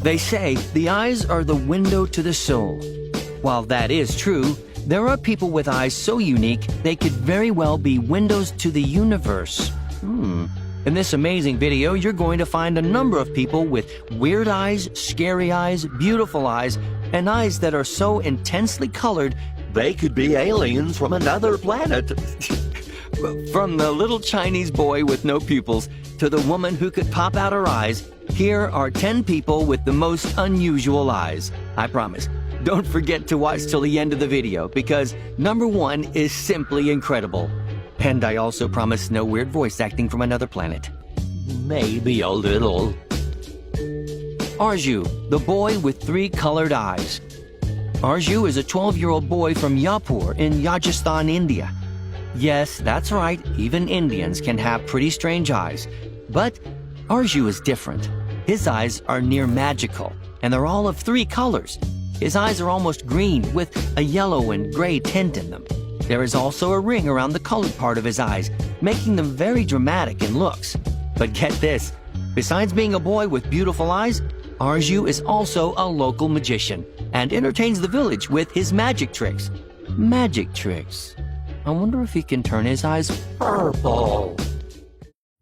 They say the eyes are the window to the soul. While that is true, there are people with eyes so unique they could very well be windows to the universe. In this amazing video, you're going to find a number of people with weird eyes, scary eyes, beautiful eyes, and eyes that are so intensely colored they could be aliens from another planet. From the little Chinese boy with no pupils to the woman who could pop out her eyes, here are 10 people with the most unusual eyes. I promise. Don't forget to watch till the end of the video because number 1 is simply incredible. And I also promise no weird voice acting from another planet. Maybe a little. Arju, the boy with 3 colored eyes. Arju is a 12-year-old boy from Jaipur in Rajasthan, India. Yes, that's right, even Indians can have pretty strange eyes. But Arju is different. His eyes are near magical, and they're all of 3 colors. His eyes are almost green with a yellow and gray tint in them. There is also a ring around the colored part of his eyes, making them very dramatic in looks. But get this, besides being a boy with beautiful eyes, Arju is also a local magician and entertains the village with his magic tricks. Magic tricks. I wonder if he can turn his eyes purple.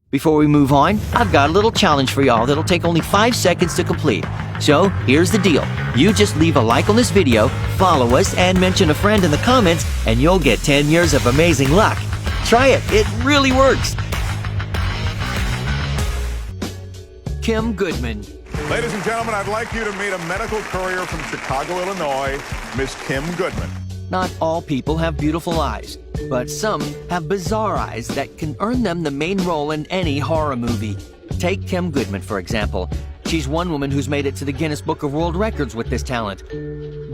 Before we move on, I've got a little challenge for y'all that'll take only 5 seconds to complete. So, here's the deal. You just leave a like on this video, follow us, and mention a friend in the comments, and you'll get 10 years of amazing luck. Try it. It really works. Kim Goodman. Ladies and gentlemen, I'd like you to meet a medical courier from Chicago, Illinois, Miss Kim Goodman. Not all people have beautiful eyes, but some have bizarre eyes that can earn them the main role in any horror movie. Take Kim Goodman, for example. She's one woman who's made it to the Guinness Book of World Records with this talent.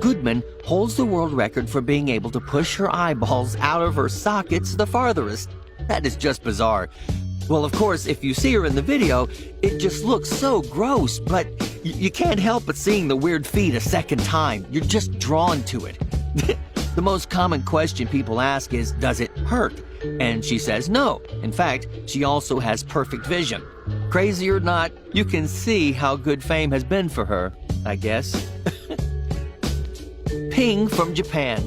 Goodman holds the world record for being able to push her eyeballs out of her sockets the farthest. That is just bizarre. Well, of course, if you see her in the video, it just looks so gross, but you can't help but seeing the weird feet a second time. You're just drawn to it. The most common question people ask is, does it hurt? And she says no. In fact, she also has perfect vision. Crazy or not, you can see how good fame has been for her, I guess. Ping from Japan.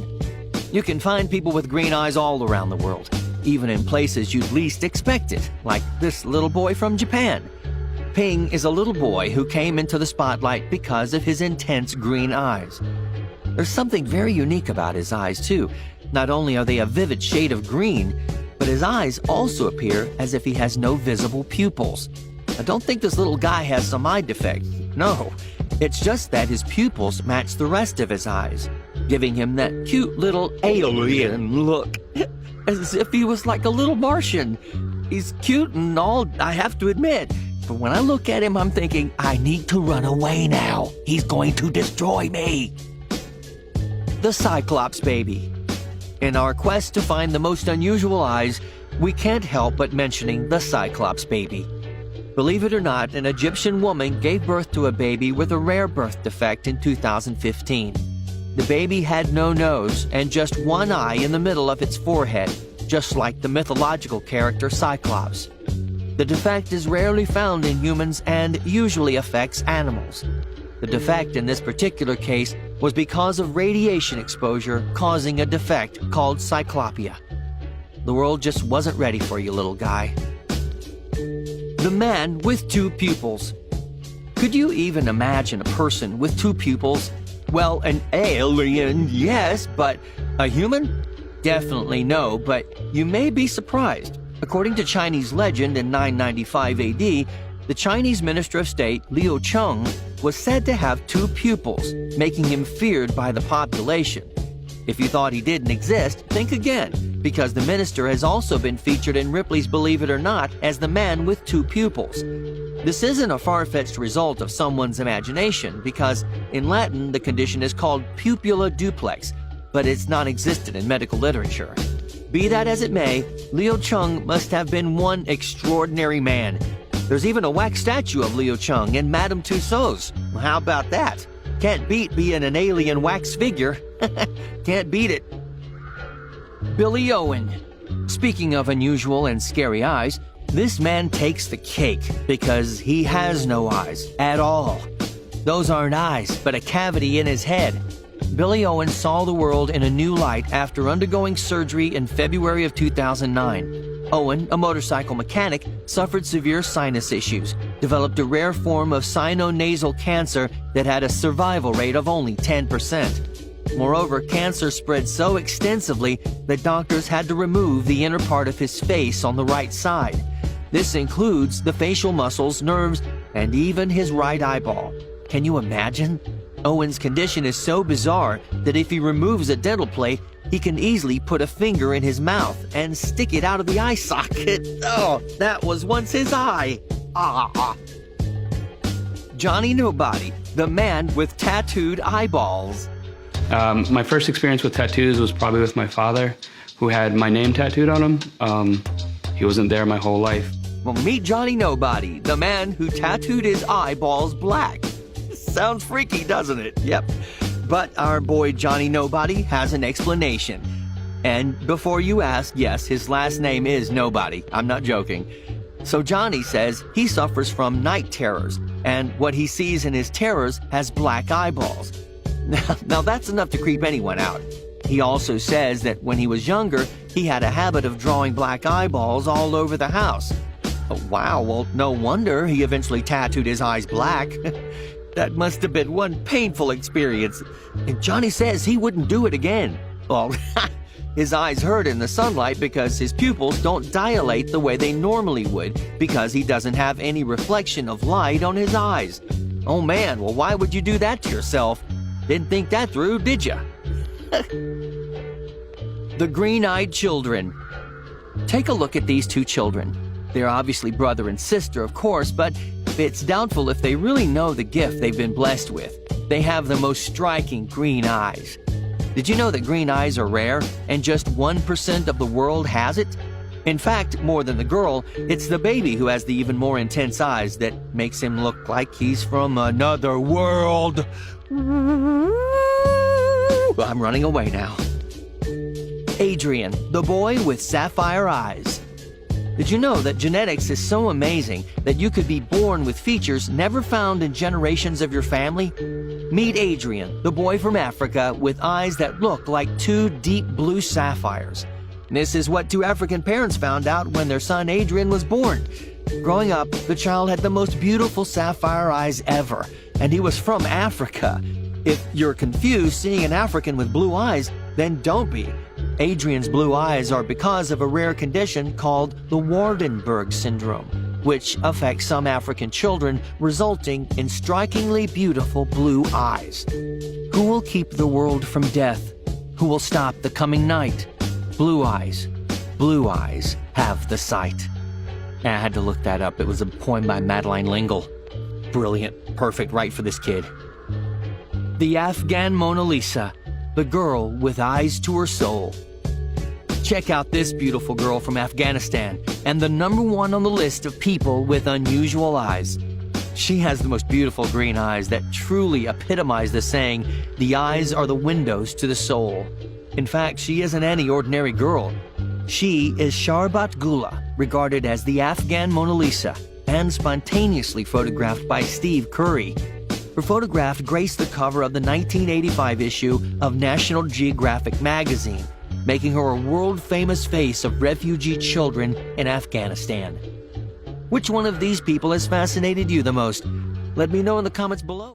You can find people with green eyes all around the world, even in places you'd least expect it, like this little boy from Japan. Ping is a little boy who came into the spotlight because of his intense green eyes. There's something very unique about his eyes, too. Not only are they a vivid shade of green, but his eyes also appear as if he has no visible pupils. I don't think this little guy has some eye defect. No, it's just that his pupils match the rest of his eyes, giving him that cute little alien look, as if he was like a little Martian. He's cute and all, I have to admit, but when I look at him, I'm thinking, I need to run away now. He's going to destroy me. The Cyclops Baby. In our quest to find the most unusual eyes, we can't help but mentioning the Cyclops Baby. Believe it or not, an Egyptian woman gave birth to a baby with a rare birth defect in 2015. The baby had no nose and just one eye in the middle of its forehead, just like the mythological character Cyclops. The defect is rarely found in humans and usually affects animals. The defect in this particular case was because of radiation exposure causing a defect called cyclopia. The world just wasn't ready for you, little guy. The man with 2 pupils. Could you even imagine a person with 2 pupils? Well, an alien, yes, but a human? Definitely no, but you may be surprised. According to Chinese legend in 995 AD, the Chinese Minister of State, Liu Cheng, was said to have 2 pupils, making him feared by the population. If you thought he didn't exist, think again, because the minister has also been featured in Ripley's Believe It or Not as the man with 2 pupils. This isn't a far-fetched result of someone's imagination, because in Latin the condition is called pupilla duplex, but it's non-existent in medical literature. Be that as it may, Liu Cheng must have been one extraordinary man. There's even a wax statue of Liu Cheng in Madame Tussauds. How about that? Can't beat being an alien wax figure. Can't beat it. Billy Owen. Speaking of unusual and scary eyes, this man takes the cake because he has no eyes at all. Those aren't eyes, but a cavity in his head. Billy Owen saw the world in a new light after undergoing surgery in February of 2009. Owen, a motorcycle mechanic, suffered severe sinus issues, developed a rare form of sinonasal cancer that had a survival rate of only 10%. Moreover, cancer spread so extensively that doctors had to remove the inner part of his face on the right side. This includes the facial muscles, nerves, and even his right eyeball. Can you imagine? Owen's condition is so bizarre that if he removes a dental plate, he can easily put a finger in his mouth and stick it out of the eye socket. Oh, that was once his eye. Ah. Johnny Nobody, the man with tattooed eyeballs. My first experience with tattoos was probably with my father, who had my name tattooed on him. He wasn't there my whole life. Well, meet Johnny Nobody, the man who tattooed his eyeballs black. Sounds freaky, doesn't it? Yep. But our boy Johnny Nobody has an explanation. And before you ask, yes, his last name is Nobody. I'm not joking. So Johnny says he suffers from night terrors, and what he sees in his terrors has black eyeballs. Now that's enough to creep anyone out. He also says that when he was younger, he had a habit of drawing black eyeballs all over the house. Oh, wow, well, no wonder he eventually tattooed his eyes black. That must have been one painful experience. And Johnny says he wouldn't do it again. Well, his eyes hurt in the sunlight because his pupils don't dilate the way they normally would because he doesn't have any reflection of light on his eyes. Oh man, well why would you do that to yourself? Didn't think that through, did ya? The Green-Eyed Children. Take a look at these two children. They're obviously brother and sister, of course, but it's doubtful if they really know the gift they've been blessed with. They have the most striking green eyes. Did you know that green eyes are rare and just 1% of the world has it? In fact, more than the girl, it's the baby who has the even more intense eyes that makes him look like he's from another world. I'm running away now. Adrian, the boy with sapphire eyes. Did you know that genetics is so amazing that you could be born with features never found in generations of your family? Meet Adrian, the boy from Africa with eyes that look like two deep blue sapphires. This is what two African parents found out when their son Adrian was born. Growing up, the child had the most beautiful sapphire eyes ever, and he was from Africa. If you're confused seeing an African with blue eyes, then don't be. Adrian's blue eyes are because of a rare condition called the Waardenburg syndrome, which affects some African children, resulting in strikingly beautiful blue eyes. Who will keep the world from death? Who will stop the coming night? Blue eyes have the sight. I had to look that up. It was a poem by Madeleine L'Engle. Brilliant, perfect, right for this kid. The Afghan Mona Lisa, the girl with eyes to her soul. Check out this beautiful girl from Afghanistan, and the #1 on the list of people with unusual eyes. She has the most beautiful green eyes that truly epitomize the saying, the eyes are the windows to the soul. In fact, she isn't any ordinary girl. She is Sharbat Gula, regarded as the Afghan Mona Lisa, and spontaneously photographed by Steve Curry. Her photograph graced the cover of the 1985 issue of National Geographic magazine, making her a world-famous face of refugee children in Afghanistan. Which one of these people has fascinated you the most? Let me know in the comments below.